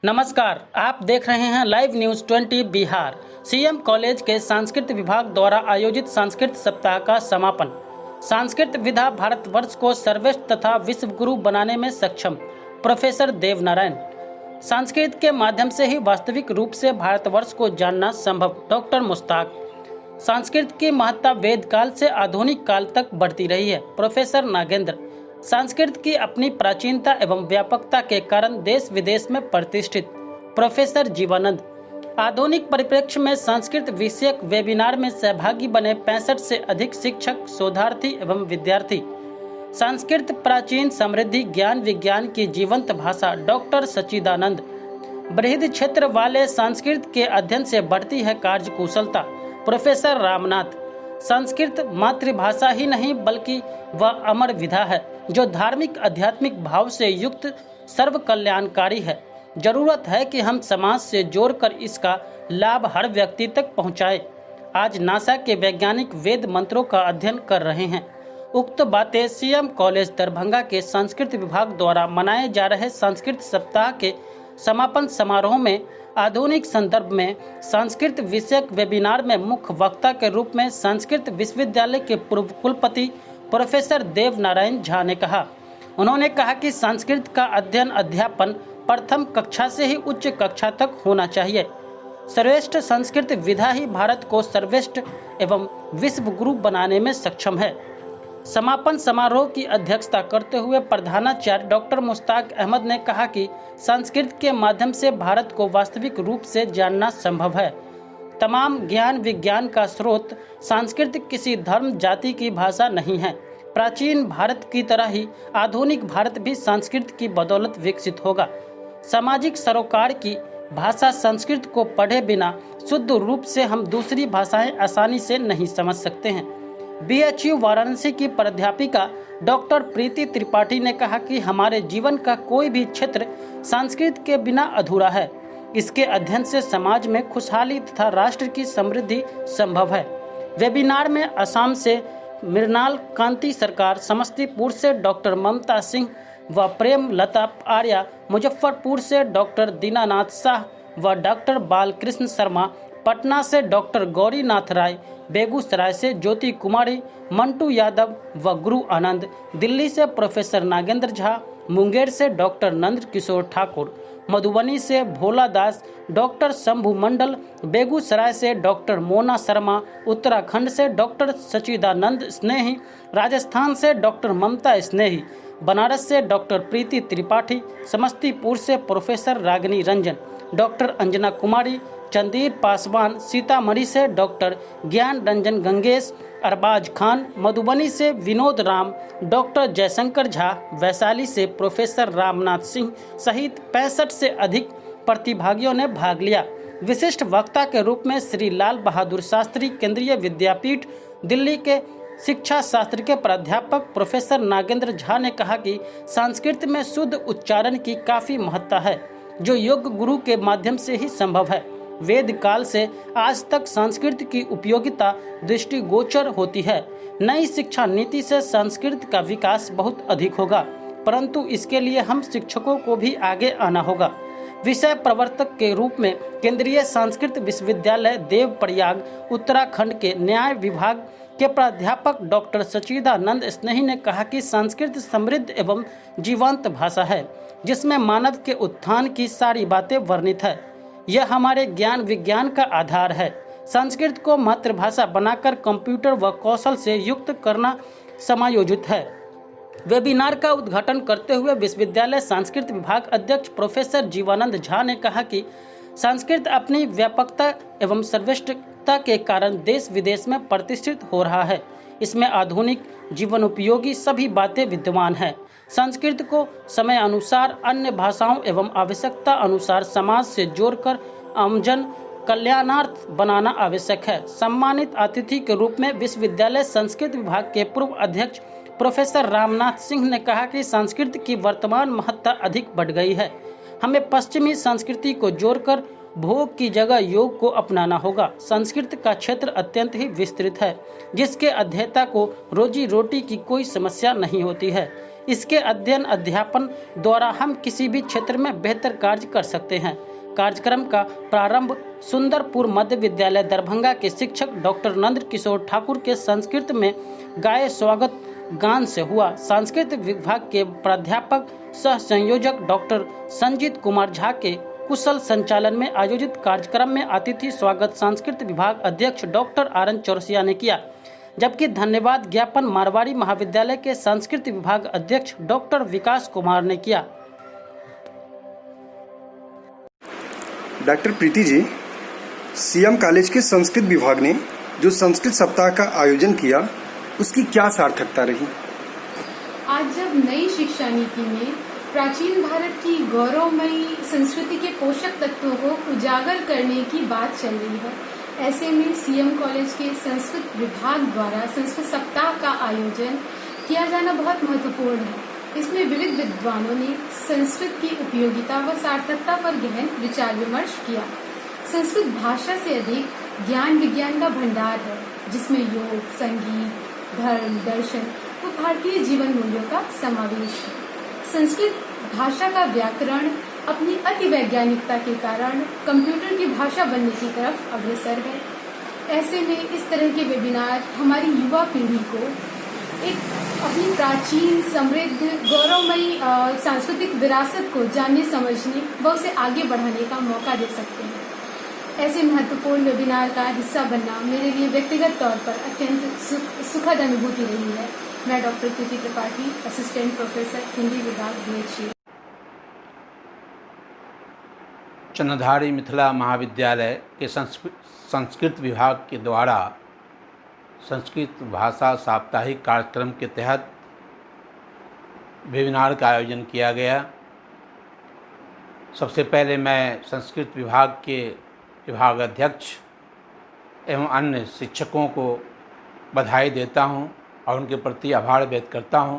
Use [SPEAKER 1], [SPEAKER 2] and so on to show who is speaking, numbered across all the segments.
[SPEAKER 1] नमस्कार, आप देख रहे हैं live news 20 Bihar. CM college के संस्कृत विभाग द्वारा आयोजित संस्कृत सप्ताह का समापन। संस्कृत विधा भारतवर्ष को सर्वश्रेष्ठ तथा विश्व गुरु बनाने में सक्षम। प्रोफेसर देवनारायण। संस्कृत के माध्यम से ही वास्तविक रूप से भारतवर्ष को जानना संभव। डॉक्टर मुश्ताक। संस्कृत की महत्ता वेद काल से आधुनिक काल तक बढ़ती रही है। प्रोफेसर नागेंद्र। संस्कृत की अपनी प्राचीनता एवं व्यापकता के कारण देश विदेश में प्रतिष्ठित। प्रोफेसर जीवानंद। आधुनिक परिप्रेक्ष्य में संस्कृत विषयक वेबिनार में सहभागी बने 65 से अधिक शिक्षक, शोधार्थी एवं विद्यार्थी। संस्कृत प्राचीन समृद्धि ज्ञान विज्ञान की जीवंत भाषा। डॉक्टर सच्चिदानंद। बृहद क्षेत्र वाले संस्कृत के अध्ययन से बढ़ती है कार्यकुशलता। प्रोफेसर रामनाथ। संस्कृत मातृभाषा ही नहीं बल्कि वह अमर विधा है जो धार्मिक आध्यात्मिक भाव से युक्त सर्व कल्याणकारी है। जरूरत है कि हम समाज से जोड़कर इसका लाभ हर व्यक्ति तक पहुंचाएं। आज नासा के वैज्ञानिक वेद मंत्रों का अध्ययन कर रहे हैं। उक्त बातें सीएम कॉलेज दरभंगा के संस्कृत विभाग द्वारा मनाए जा रहे संस्कृत सप्ताह के समापन समारोह में आधुनिक संदर्भ में संस्कृत विषयक वेबिनार में मुख्य वक्ता के रूप में संस्कृत विश्वविद्यालय के पूर्व कुलपति प्रोफेसर देवनारायण झा ने कहा। उन्होंने कहा कि संस्कृत का अध्ययन अध्यापन प्रथम कक्षा से ही उच्च कक्षा तक होना चाहिए। सर्वश्रेष्ठ संस्कृत विधा ही भारत को सर्वश्रेष्ठ एवं विश्व गुरु बनाने में सक्षम है। समापन समारोह की अध्यक्षता करते हुए प्रधानाचार्य डॉक्टर मुश्ताक अहमद ने कहा कि संस्कृत के माध्यम से भारत को वास्तविक रूप से जानना संभव है। तमाम ज्ञान विज्ञान का स्रोत संस्कृत किसी धर्म जाति की भाषा नहीं है। प्राचीन भारत की तरह ही आधुनिक भारत भी संस्कृत की बदौलत विकसित होगा। सामाजिक सरोकार की भाषा संस्कृत को पढ़े बिना शुद्ध रूप से हम दूसरी भाषाएं आसानी से नहीं समझ सकते हैं। बीएचयू वाराणसी की प्राध्यापिका डॉक्टर प्रीति त्रिपाठी ने कहा कि हमारे जीवन का कोई भी क्षेत्र संस्कृत के बिना अधूरा है। इसके अध्ययन से समाज में खुशहाली तथा राष्ट्र की समृद्धि संभव है। वेबिनार में असम से मृणाल कांति सरकार, समस्तीपुर से डॉक्टर ममता सिंह व प्रेम लता आर्या, मुजफ्फरपुर से डॉक्टर दीनानाथ शाह व डॉक्टर बालकृष्ण शर्मा, पटना से डॉक्टर गौरीनाथ राय, बेगूसराय से ज्योति कुमारी, मंटू यादव व गुरु आनंद, दिल्ली से प्रोफेसर नागेंद्र झा, मुंगेर से डॉक्टर नंद किशोर ठाकुर, मधुबनी से भोला दास, डॉक्टर शंभु मंडल, बेगूसराय से डॉक्टर मोना शर्मा, उत्तराखंड से डॉक्टर सच्चिदानंद स्नेही, राजस्थान से डॉक्टर ममता स्नेही, बनारस से डॉक्टर प्रीति त्रिपाठी, समस्तीपुर से प्रोफेसर रागिनी रंजन, डॉक्टर अंजना कुमारी, चंदीर पासवान, सीतामढ़ी से डॉक्टर ज्ञान रंजन गंगेश, अरबाज खान, मधुबनी से विनोद राम, डॉक्टर जयशंकर झा, वैशाली से प्रोफेसर रामनाथ सिंह सहित 65 से अधिक प्रतिभागियों ने भाग लिया। विशिष्ट वक्ता के रूप में श्री लाल बहादुर शास्त्री केंद्रीय विद्यापीठ दिल्ली के शिक्षा शास्त्र के प्राध्यापक प्रोफेसर नागेंद्र झा ने कहा कि संस्कृत में शुद्ध उच्चारण की काफी महत्ता है जो योग गुरु के माध्यम से ही संभव है। वेद काल से आज तक संस्कृत की उपयोगिता दृष्टिगोचर होती है। नई शिक्षा नीति से संस्कृत का विकास बहुत अधिक होगा, परंतु इसके लिए हम शिक्षकों को भी आगे आना होगा। विषय प्रवर्तक के रूप में केंद्रीय संस्कृत विश्वविद्यालय देवप्रयाग उत्तराखंड के न्याय विभाग के प्राध्यापक डॉक्टर सच्चिदानंद स्नेही ने कहा कि संस्कृत समृद्ध एवं जीवंत भाषा है जिसमें मानव के उत्थान की सारी बातें वर्णित है। यह हमारे ज्ञान विज्ञान का आधार है। संस्कृत को मातृभाषा बनाकर कंप्यूटर व कौशल से युक्त करना समायोजित है। वेबिनार का उद्घाटन करते हुए विश्वविद्यालय संस्कृत विभाग अध्यक्ष प्रोफेसर जीवानंद झा ने कहा कि संस्कृत अपनी व्यापकता एवं सर्वश्रेष्ठता के कारण देश विदेश में प्रतिष्ठित हो रहा है। इसमें आधुनिक जीवन उपयोगी सभी बातें विद्यमान है। संस्कृत को समय अनुसार अन्य भाषाओं एवं आवश्यकता अनुसार समाज से जोड़कर आमजन कल्याणार्थ बनाना आवश्यक है। सम्मानित अतिथि के रूप में विश्वविद्यालय संस्कृत विभाग के पूर्व अध्यक्ष प्रोफेसर रामनाथ सिंह ने कहा कि संस्कृत की वर्तमान महत्ता अधिक बढ़ गई है। हमें पश्चिमी संस्कृति को जोड़कर भोग की जगह योग को अपनाना होगा। संस्कृत का क्षेत्र अत्यंत ही विस्तृत है जिसके अध्येता को रोजी रोटी की कोई समस्या नहीं होती है। इसके अध्ययन अध्यापन द्वारा हम किसी भी क्षेत्र में बेहतर कार्य कर सकते हैं। कार्यक्रम का प्रारंभ सुंदरपुर मध्य विद्यालय दरभंगा के शिक्षक डॉक्टर नंद किशोर ठाकुर के संस्कृत में गाए स्वागत गान से हुआ। सांस्कृतिक विभाग के प्राध्यापक सह संयोजक डॉक्टर संजीत कुमार झा के कुशल संचालन में आयोजित कार्यक्रम में अतिथि स्वागत सांस्कृतिक विभाग अध्यक्ष डॉक्टर आर.एन. चौरसिया ने किया, जबकि धन्यवाद ज्ञापन मारवाड़ी महाविद्यालय के सांस्कृतिक विभाग अध्यक्ष डॉक्टर विकास कुमार ने किया।
[SPEAKER 2] Doctor Preeti ji, CM college के संस्कृत विभाग ने जो संस्कृत सप्ताह का आयोजन किया, उसकी क्या सार्थकता रही?
[SPEAKER 3] आज जब नई शिक्षा नीति में प्राचीन भारत की गौरवमयी संस्कृति के पोषक तत्वों को उजागर करने की बात चल रही है, ऐसे में सीएम कॉलेज के संस्कृत विभाग द्वारा संस्कृत सप्ताह का आयोजन किया जाना बहुत महत्वपूर्ण है। इसमें विविध विद्वानों ने संस्कृत की उपयोगिता व सार्थकता पर गहन विचार विमर्श किया। संस्कृत भाषा से अधिक ज्ञान विज्ञान का भंडार है, जिसमें योग, संगीत, धर्म, दर्शन व भारतीय जीवन मूल्यों का समावेश है। संस्कृत भाषा का व्याकरण अपनी अति वैज्ञानिकता के कारण कंप्यूटर की भाषा बनने की तरफ अग्रसर है। ऐसे में इस तरह के वेबिनार हमारी युवा पीढ़ी को एक अपनी प्राचीन, समृद्ध, गौरवमयी सांस्कृतिक विरासत को जानने, समझने व उसे आगे बढ़ाने का मौका दे सकते हैं। ऐसे महत्वपूर्ण वेबिनार का हिस्सा बनना मेरे लिए व्यक्तिगत तौर पर अत्यंत सुखद अनुभूति रही है। मैं डॉक्टर प्रीति त्रिपाठी, असिस्टेंट प्रोफेसर, हिंदी विभाग, बीएचयू।
[SPEAKER 4] चंद्रधारी मिथिला महाविद्यालय के संस्कृत विभाग के द्वारा संस्कृत भाषा साप्ताहिक कार्यक्रम के तहत वेबिनार का आयोजन किया गया। सबसे पहले मैं संस्कृत विभाग के विभागाध्यक्ष एवं अन्य शिक्षकों को बधाई देता हूं और उनके प्रति आभार व्यक्त करता हूं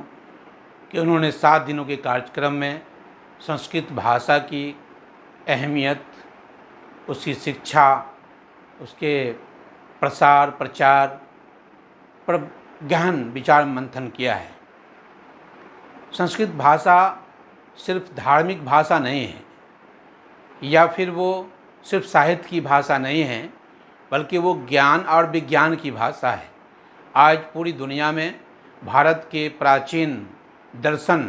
[SPEAKER 4] कि उन्होंने 7 दिनों के कार्यक्रम में संस्कृत भाषा की अहमियत, उसकी शिक्षा, उसके प्रसार प्रचार पर गहन विचार मंथन किया है। संस्कृत भाषा सिर्फ धार्मिक भाषा नहीं है या फिर वो सिर्फ साहित्य की भाषा नहीं है, बल्कि वो ज्ञान और विज्ञान की भाषा है। आज पूरी दुनिया में भारत के प्राचीन दर्शन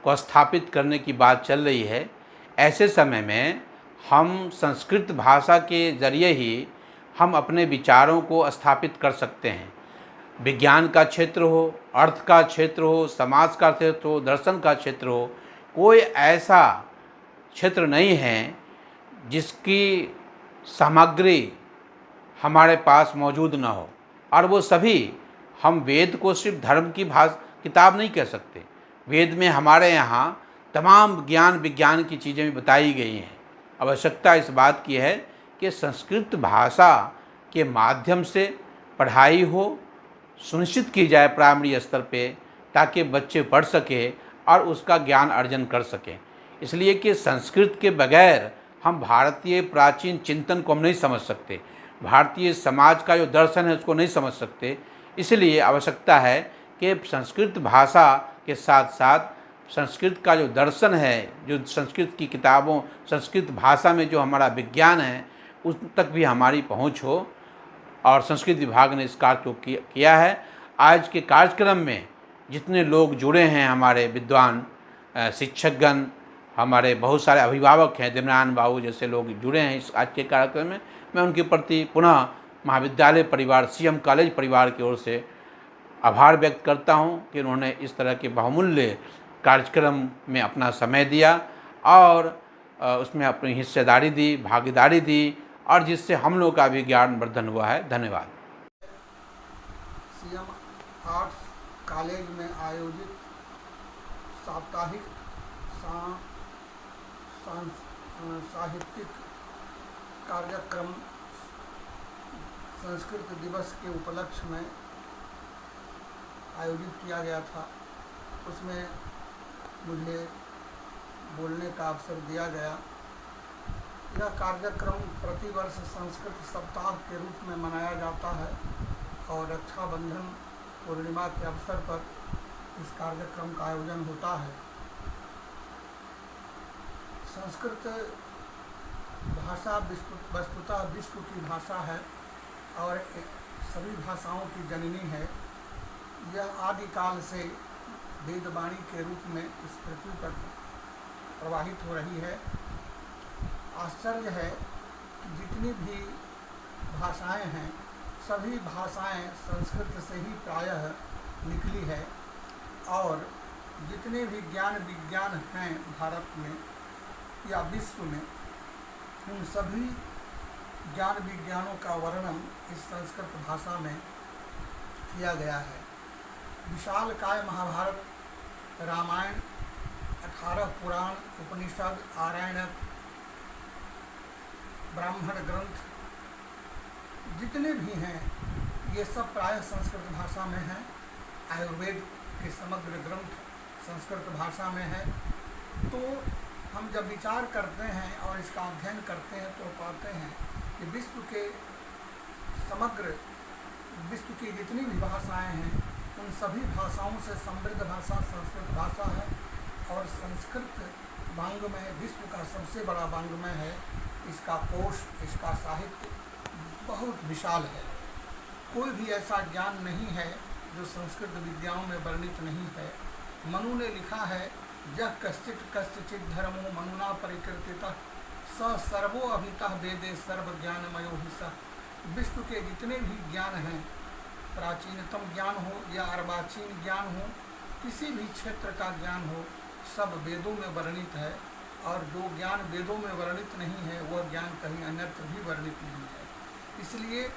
[SPEAKER 4] को स्थापित करने की बात चल रही है। ऐसे समय में हम संस्कृत भाषा के ज़रिए ही हम अपने विचारों को स्थापित कर सकते हैं। विज्ञान का क्षेत्र हो, अर्थ का क्षेत्र हो, समाज का क्षेत्र हो, दर्शन का क्षेत्र हो, कोई ऐसा क्षेत्र नहीं है जिसकी सामग्री हमारे पास मौजूद न हो। और वो सभी, हम वेद को सिर्फ धर्म की किताब नहीं कह सकते। वेद में हमारे यहाँ तमाम ज्ञान विज्ञान की चीज़ें भी बताई गई हैं। आवश्यकता इस बात की है कि संस्कृत भाषा के माध्यम से पढ़ाई हो, सुनिश्चित की जाए प्राइमरी स्तर पे, ताकि बच्चे पढ़ सके और उसका ज्ञान अर्जन कर सकें। इसलिए कि संस्कृत के बगैर हम भारतीय प्राचीन चिंतन को हम नहीं समझ सकते, भारतीय समाज का जो दर्शन है उसको नहीं समझ सकते। इसलिए आवश्यकता है कि संस्कृत भाषा के साथ साथ संस्कृत का जो दर्शन है, जो संस्कृत की किताबों, संस्कृत भाषा में जो हमारा विज्ञान है, उस तक भी हमारी पहुंच हो। और संस्कृत विभाग ने इस कार्य को किया है। आज के कार्यक्रम में जितने लोग जुड़े हैं, हमारे विद्वान शिक्षकगण, हमारे बहुत सारे अभिभावक हैं, दिव्यान बाबू जैसे लोग जुड़े हैं इस आज के कार्यक्रम में, मैं उनके प्रति पुनः महाविद्यालय परिवार, सीएम कॉलेज परिवार की ओर से आभार व्यक्त करता हूं कि उन्होंने इस तरह के बहुमूल्य कार्यक्रम में अपना समय दिया और उसमें अपनी हिस्सेदारी दी, भागीदारी दी, और जिससे हम लोग का भी ज्ञान वर्धन हुआ है। धन्यवाद।
[SPEAKER 5] सीएम आर्ट्स कॉलेज में आयोजित साप्ताहिक साहित्यिक कार्यक्रम संस्कृत दिवस के उपलक्ष्य में आयोजित किया गया था। उसमें मुझे बोलने का अवसर दिया गया। यह कार्यक्रम प्रतिवर्ष संस्कृत सप्ताह के रूप में मनाया जाता है और रक्षाबंधन पूर्णिमा के अवसर पर इस कार्यक्रम का आयोजन होता है। संस्कृत भाषा वस्तुतः विश्व की भाषा है और सभी भाषाओं की जननी है। यह आदिकाल से वेदवाणी के रूप में इस पृथ्वी पर प्रवाहित हो रही है। आश्चर्य है कि जितनी भी भाषाएं हैं सभी भाषाएं संस्कृत से ही प्रायः निकली है और जितने भी ज्ञान विज्ञान हैं भारत में या विश्व में उन सभी ज्ञान विज्ञानों का वर्णन इस संस्कृत भाषा में किया गया है। विशालकाय महाभारत, रामायण, 18 पुराण, उपनिषद, आरण्यक, ब्राह्मण ग्रंथ जितने भी हैं ये सब प्रायः संस्कृत भाषा में हैं। आयुर्वेद के समग्र ग्रंथ संस्कृत भाषा में है। तो हम जब विचार करते हैं और इसका अध्ययन करते हैं तो पाते हैं कि विश्व की जितनी भी भाषाएं हैं उन सभी भाषाओं से समृद्ध भाषा संस्कृत भाषा है और संस्कृत वाङ्मय विश्व का सबसे बड़ा वाङ्मय है। इसका कोश, इसका साहित्य बहुत विशाल है। कोई भी ऐसा ज्ञान नहीं है जो संस्कृत विद्याओं में वर्णित नहीं है। मनु ने लिखा है, यह कश्चित धर्मो मनुना परिकीर्तितः स सर्वो अभितः वेदे सर्व ज्ञानमयो हि सः। विश्व के जितने भी ज्ञान हैं, प्राचीनतम ज्ञान हो या अर्वाचीन ज्ञान हो, किसी भी क्षेत्र का ज्ञान हो, सब वेदों में वर्णित है और जो ज्ञान वेदों में वर्णित नहीं है वह ज्ञान कहीं अन्यत्र भी वर्णित नहीं है। इसलिए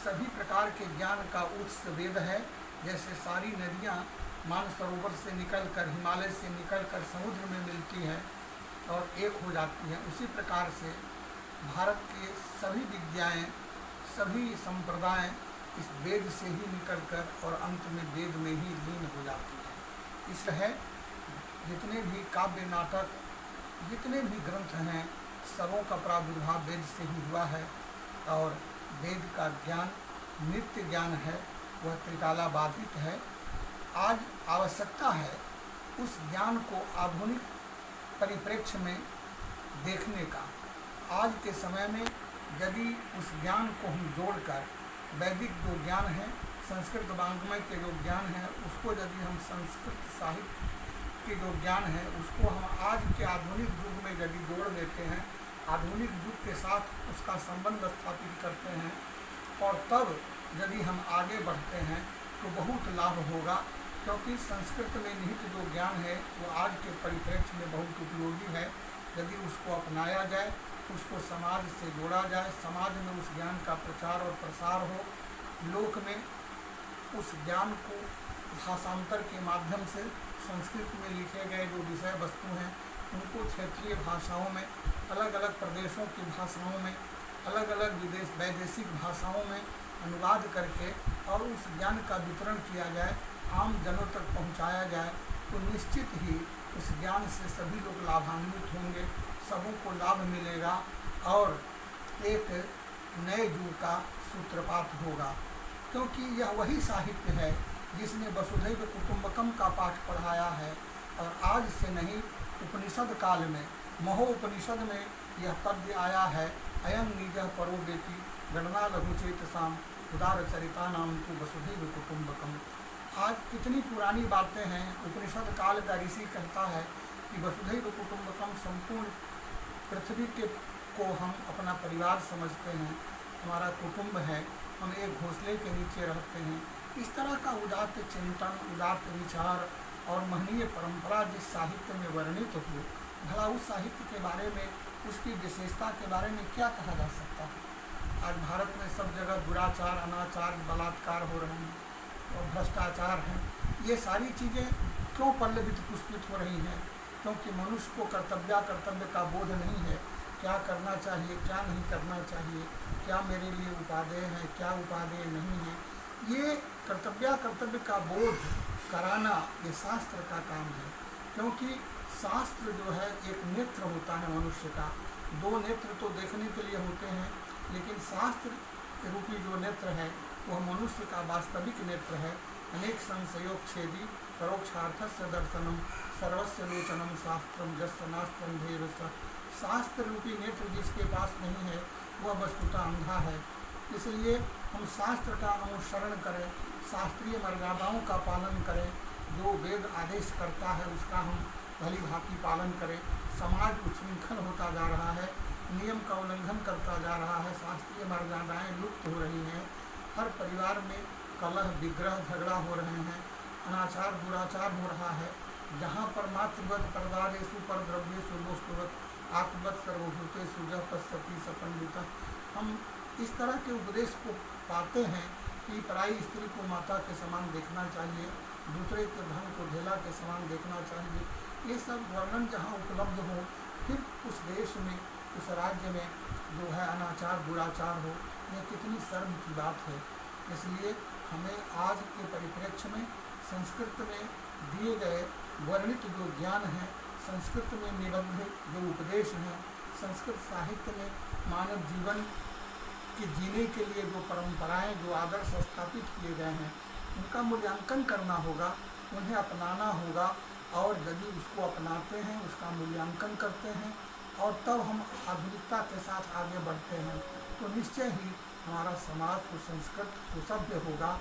[SPEAKER 5] सभी प्रकार के ज्ञान का उत्स वेद है। जैसे सारी नदियाँ मानसरोवर से निकलकर, हिमालय से निकलकर समुद्र में मिलती हैं और एक हो जाती हैं, उसी प्रकार से भारत के सभी विद्याएँ, सभी संप्रदाय इस वेद से ही निकलकर और अंत में वेद में ही लीन हो जाती है। इसलिए जितने भी काव्य, नाटक, जितने भी ग्रंथ हैं सबों का प्रादुर्भाव वेद से ही हुआ है और वेद का ज्ञान नित्य ज्ञान है, वह त्रिकालाबाधित है। आज आवश्यकता है उस ज्ञान को आधुनिक परिप्रेक्ष्य में देखने का। आज के समय में यदि उस ज्ञान को हम जोड़कर वैदिक जो ज्ञान है, संस्कृत वाङ्मय के जो ज्ञान है, उसको यदि हम संस्कृत साहित्य के जो ज्ञान है उसको हम आज के आधुनिक युग में यदि जोड़ देते हैं, आधुनिक युग के साथ उसका संबंध स्थापित करते हैं और तब यदि हम आगे बढ़ते हैं तो बहुत लाभ होगा। क्योंकि संस्कृत में निहित जो ज्ञान है वो आज के परिप्रेक्ष्य में बहुत उपयोगी है। यदि उसको अपनाया जाए, उसको समाज से जोड़ा जाए, समाज में उस ज्ञान का प्रचार और प्रसार हो, लोक में उस ज्ञान को भाषांतर के माध्यम से संस्कृत में लिखे गए जो विषय वस्तु हैं उनको क्षेत्रीय भाषाओं में, अलग अलग प्रदेशों की भाषाओं में, अलग अलग वैदेशिक भाषाओं में अनुवाद करके और उस ज्ञान का वितरण किया जाए, आम जनों तक पहुंचाया जाए तो निश्चित ही उस ज्ञान से सभी लोग लाभान्वित होंगे, सबों को लाभ मिलेगा और एक नए युग का सूत्रपात होगा। क्योंकि यह वही साहित्य है जिसने वसुधैव कुटुंबकम का पाठ पढ़ाया है और आज से नहीं, उपनिषद काल में महोपनिषद में यह पद्य आया है, अयं निजः परो वेति गणना लघुचेतसाम उदार चरिता नाम तु वसुधैव कुटुंबकम। आज कितनी पुरानी बातें हैं। उपनिषद काल का ऋषि कहता है कि वसुधैव कुटुंबकम, संपूर्ण पृथ्वी को हम अपना परिवार समझते हैं, हमारा कुटुंब है, हम एक घोंसले के नीचे रहते हैं। इस तरह का उदात्त चिंतन, उदात्त विचार और महनीय परंपरा जिस साहित्य में वर्णित हो, भला उस साहित्य के बारे में, उसकी विशेषता के बारे में क्या कहा जा सकता है। आज भारत में सब जगह दुराचार, अनाचार, बलात्कार हो रहे हैं और भ्रष्टाचार हैं। ये सारी चीज़ें क्यों पल्लवित पुष्पित हो रही हैं? क्योंकि मनुष्य को कर्तव्य का बोध नहीं है। क्या करना चाहिए, क्या नहीं करना चाहिए, क्या मेरे लिए उपादेय है, क्या उपादेय नहीं है। ये कर्तव्य का बोध कराना ये शास्त्र का काम है। क्योंकि शास्त्र जो है एक नेत्र होता है मनुष्य का। दो नेत्र तो देखने के लिए होते हैं, लेकिन शास्त्र रूपी जो नेत्र है वह मनुष्य का वास्तविक नेत्र है। अनेक संशयोच्छेदी परोक्षार्थस्य दर्शनम सर्वस्य लोचनम शास्त्रम जस्य नास्तं धेरस। शास्त्र रूपी नेत्र जिसके पास नहीं है वह वस्तुतः अंधा है। इसलिए हम शास्त्र का अनुसरण करें, शास्त्रीय मर्यादाओं का पालन करें, जो वेद आदेश करता है उसका हम भली भांति पालन करें। समाज उच्छृंखल होता जा रहा है, नियम का उल्लंघन करता जा रहा है, शास्त्रीय मर्यादाएं लुप्त हो रही हैं, हर परिवार में कलह विग्रह झगड़ा हो रहे हैं, अनाचार दुराचार हो रहा है। जहाँ पर मातृवत परदारेषु पर द्रव्येषु दोषवत आत्मवत सर्वभूतेषु जः पश्यति स पंडितः। हम इस तरह के उपदेश को पाते हैं कि पराई स्त्री को माता के समान देखना चाहिए, दूसरे के धन को ढेला के समान देखना चाहिए। ये सब वर्णन जहाँ उपलब्ध हो, फिर उस देश में, उस राज्य में जो है अनाचार दुराचार हो, यह कितनी शर्म की बात है। इसलिए हमें आज के परिप्रेक्ष्य में संस्कृत में दिए गए वर्णित जो ज्ञान है, संस्कृत में निबद्ध जो उपदेश हैं, संस्कृत साहित्य में मानव जीवन के जीने के लिए जो परंपराएं, जो आदर्श स्थापित किए गए हैं, उनका मूल्यांकन करना होगा, उन्हें अपनाना होगा। और यदि उसको अपनाते हैं, उसका मूल्यांकन करते हैं और तब हम आधुनिकता के साथ आगे बढ़ते हैं, तो निश्चय ही हमारा समाज सुसंस्कृत सुसभ्य होगा।